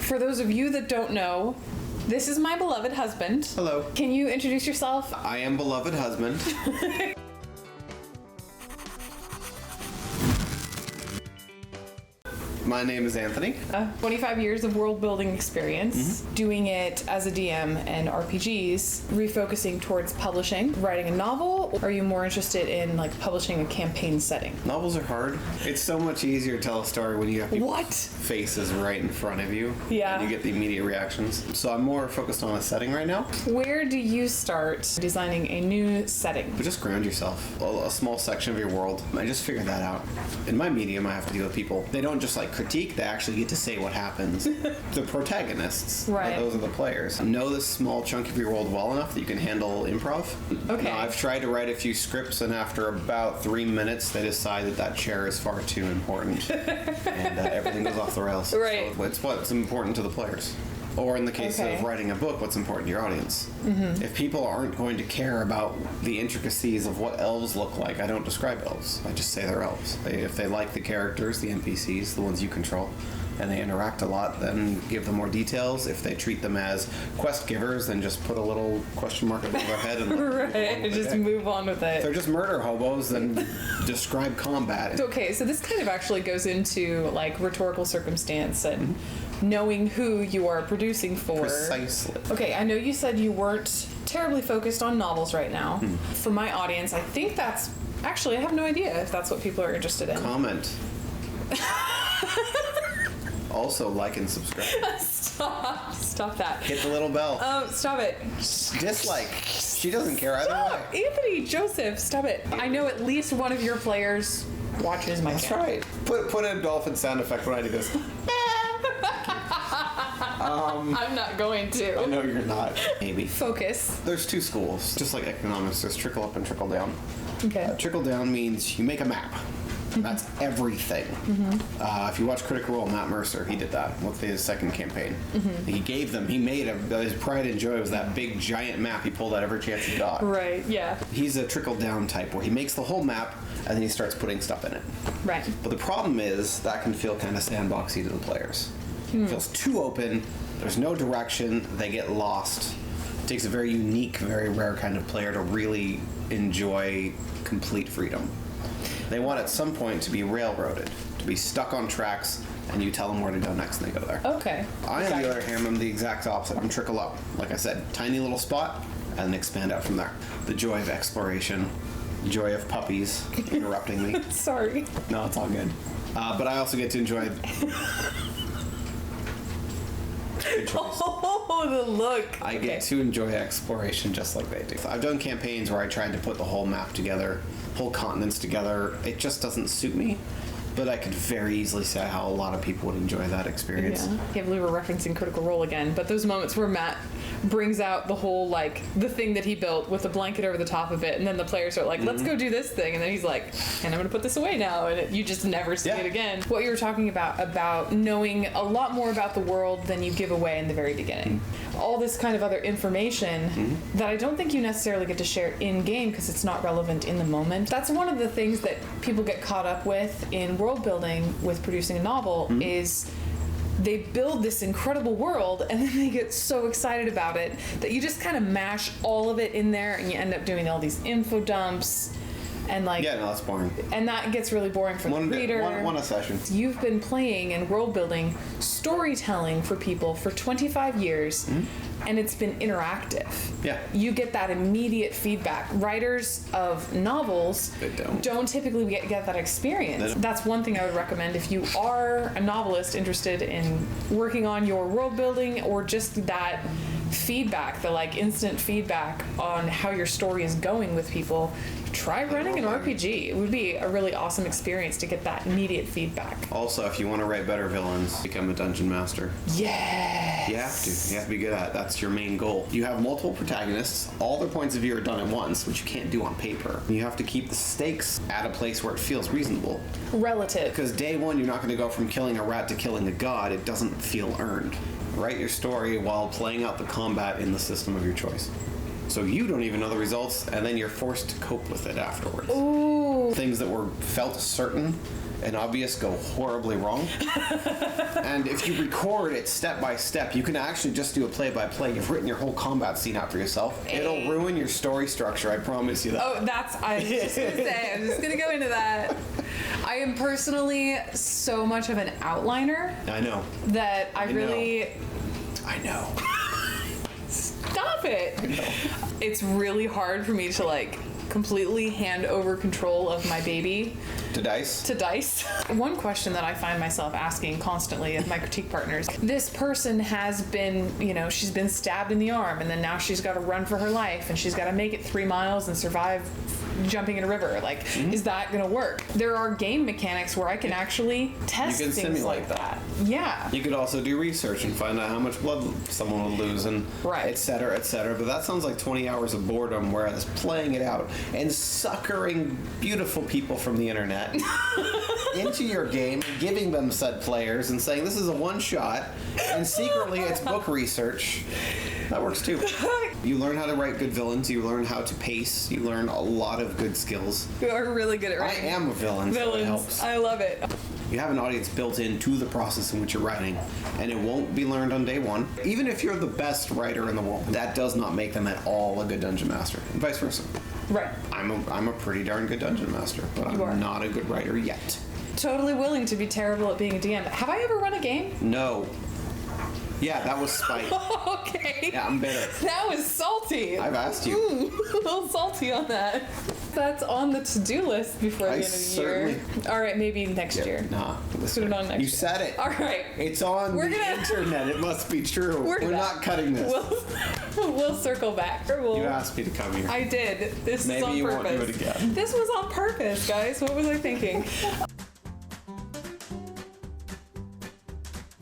For those of you that don't know, this is my beloved husband. Hello. Can you introduce yourself? I am beloved husband. My name is Anthony. 25 years of world building experience, doing it as a DM and RPGs, refocusing towards publishing, writing a novel. Or are you more interested in like publishing a campaign setting? Novels are hard. It's so much easier to tell a story when you have people's faces right in front of you. Yeah. And you get the immediate reactions. So I'm more focused on a setting right now. Where do you start designing a new setting? But just ground yourself. A small section of your world. I just figured that out. In my medium, I have to deal with people. They don't just like critique, they actually get to say what happens. The protagonists, right? Those are the players. Know this small chunk of your world well enough that you can handle improv. Okay. Now, I've tried to write a few scripts, and after about 3 minutes, they decide that chair is far too important, and everything goes off the rails. Right. So it's what's important to the players. Or in the case of writing a book, what's important to your audience. If people aren't going to care about the intricacies of what elves look like, I don't describe elves. I just say they're elves. If they like the characters, the NPCs, the ones you control, and they interact a lot, then give them more details. If they treat them as quest givers, then just put a little question mark above their head and move on with it. If they're just murder hobos, then describe combat. Okay, so this kind of actually goes into like rhetorical circumstance and knowing who you are producing for. Precisely. Okay, I know you said you weren't terribly focused on novels right now. For my audience, I think that's actually, I have no idea if that's what people are interested in. Comment. Also, like and subscribe. Stop that. Hit the little bell. Oh, stop it. Dislike. She doesn't care either Stop. way. Anthony, Joseph, stop it. I know at least one of your players watches my That's channel. right. Put a dolphin sound effect when I do this. I'm not going to. I know you're not. Maybe. Focus. There's two schools. Just like economics, there's trickle up and trickle down. Okay. Trickle down means you make a map. That's everything. If you watch Critical Role, Matt Mercer, he did that with his second campaign. He made his pride and joy was that big giant map he pulled out every chance he got. Right, yeah. He's a trickle down type where he makes the whole map and then he starts putting stuff in it. Right. But the problem is that can feel kind of sandboxy to the players. It feels too open, there's no direction, they get lost. It takes a very unique, very rare kind of player to really enjoy complete freedom. They want at some point to be railroaded, to be stuck on tracks, and you tell them where to go next and they go there. Okay. I, on the other hand, am the exact opposite. I'm trickle up. Like I said, tiny little spot, and then expand out from there. The joy of exploration, joy of puppies interrupting me. Sorry. No, it's all good. But I also get to enjoy... Oh, the look. I get to enjoy exploration just like they do. I've done campaigns where I tried to put the whole map together, whole continents together. It just doesn't suit me. But I could very easily see how a lot of people would enjoy that experience. Yeah. I can't believe we're referencing Critical Role again, but those moments where Matt brings out the whole, like, the thing that he built with a blanket over the top of it, and then the players are like, let's go do this thing, and then he's like, and I'm going to put this away now, and you just never see it again. What you were talking about knowing a lot more about the world than you give away in the very beginning. All this kind of other information that I don't think you necessarily get to share in-game because it's not relevant in the moment. That's one of the things that people get caught up with in world building with producing a novel is they build this incredible world and then they get so excited about it that you just kind of mash all of it in there and you end up doing all these info dumps and like that's boring. And that gets really boring for the reader. One a session. You've been playing and world building storytelling for people for 25 years and it's been interactive. Yeah. You get that immediate feedback. Writers of novels don't typically get that experience. That's one thing I would recommend if you are a novelist interested in working on your world building or just that feedback, the like instant feedback on how your story is going with people. Try running an RPG. It would be a really awesome experience to get that immediate feedback. Also, if you want to write better villains, become a dungeon master. Yes. You have to. You have to be good at it. That's your main goal. You have multiple protagonists. All their points of view are done at once, which you can't do on paper. You have to keep the stakes at a place where it feels reasonable. Relative. Because day one, you're not going to go from killing a rat to killing a god. It doesn't feel earned. Write your story while playing out the combat in the system of your choice. So you don't even know the results, and then you're forced to cope with it afterwards. Ooh. Things that were felt certain and obvious go horribly wrong. And if you record it step by step, you can actually just do a play-by-play. You've written your whole combat scene out for yourself. It'll ruin your story structure, I promise you that. Oh, I was just going to say, I'm just going to go into that. I am personally so much of an outliner. I know. That I really... I know. Stop it! It's really hard for me to like completely hand over control of my baby to dice. One question that I find myself asking constantly of my critique partners: this person has been, she's been stabbed in the arm, and then now she's got to run for her life, and she's got to make it 3 miles and survive jumping in a river. Like, is that gonna work? There are game mechanics where I can actually test things simulate like that. Yeah. You could also do research and find out how much blood someone would lose, and et cetera, et cetera. But that sounds like 20 hours of boredom, whereas playing it out and suckering beautiful people from the internet into your game, giving them said players and saying this is a one-shot, and secretly it's book research. That works too. You learn how to write good villains, you learn how to pace, you learn a lot of good skills. You are really good at writing. I am a villain, so it helps. I love it. You have an audience built into the process in which you're writing, and it won't be learned on day one. Even if you're the best writer in the world, that does not make them at all a good dungeon master, and vice versa. Right. I'm a pretty darn good dungeon master, but I'm not a good writer yet. Totally willing to be terrible at being a DM. Have I ever run a game? No. Yeah, that was spite. Okay. Yeah, I'm bitter. That was salty. I've asked you. A little salty on that. That's on the to-do list before the end of the year. All right, maybe next year. Nah. Put it on next year. You said it. All right. It's on the internet. It must be true. We're not cutting this. We'll circle back. Or you asked me to come here. I did. This Maybe was on you purpose. won't do it again. This was on purpose, guys. What was I thinking?